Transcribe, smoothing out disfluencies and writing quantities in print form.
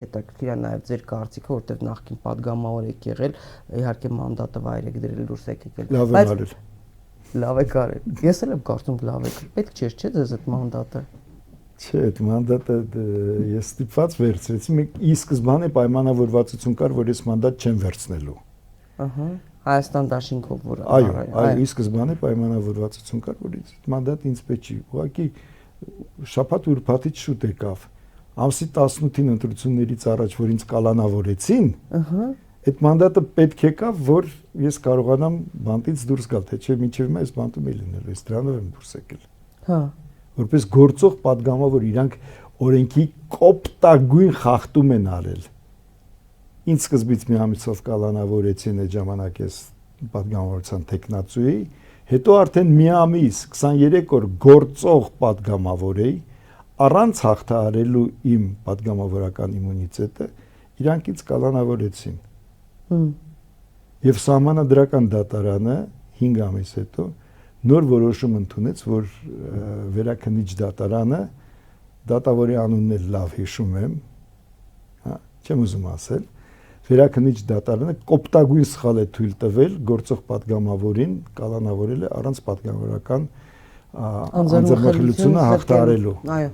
Հետաքրքիր է նաև ձեր կարծիքը, որտեղ նախկին падգամավոր եք եղել, իհարկե մանդատը վայր եք դրել, դուրս եք եկել։ Լավ եմ արել։ Լավ եք արել։ Ես էլ եմ կարծում լավ եք։ Պետք չէ, չէ՞ ձեզ այդ մանդատը։ Չէ, այդ մանդատը ես ստիպված վերցրեցի։ Ի սկզբանե պայմանավորվածություն կար, որ ես մանդատ չեմ վերցնելու։ Ահա, Հայաստան դաշինքով որ այո, ի սկզբանե պայմանավորվածություն կար, որ մանդատ ինձ պետք չի։ Ուղղակի շաբաթ ուրբաթից շուտ եկավ։ Ամսի 18-ին ընտրություններից առաջ, որ ինձ կալանավորեցին, այդ մանդատը պետք եկավ, որ ես կարողանամ բանտից դուրս գալ, թե չէ մինչև այս բանտում է լինելու, ես դրանով եմ դուրս եկել։ Հա։ Որպես գործող падգամավոր իրանք օրենքի կոպտագույն խախտում են արել։ Ինձ սկզբից մի ամիսով կալանավորեցին, այդ ժամանակ ես падգամավորության տեխնացու էի, հետո արդեն մի ամիս 23 օր գործող падգամավոր էի, առանց հաղթահարելու իմ падգամավորական իմունիտետը, իրանք ինձ կալանավորեցին։ Եվ Սահմանադրական դատարանը 5 ամիս հետո նոր որոշում ընդունեց, որ Վերաքննիչ դատարանը, դատավորի անունն էլ լավ հիշում եմ, չեմ ուզում ասել, Վերաքննիչ դատարանը կոպտագույն սխալ է թույլ տվել գործող падգամավորին կալանավորել է առանց падգամավորական անձեռնախելությունը հաղթահարելու։ Այո։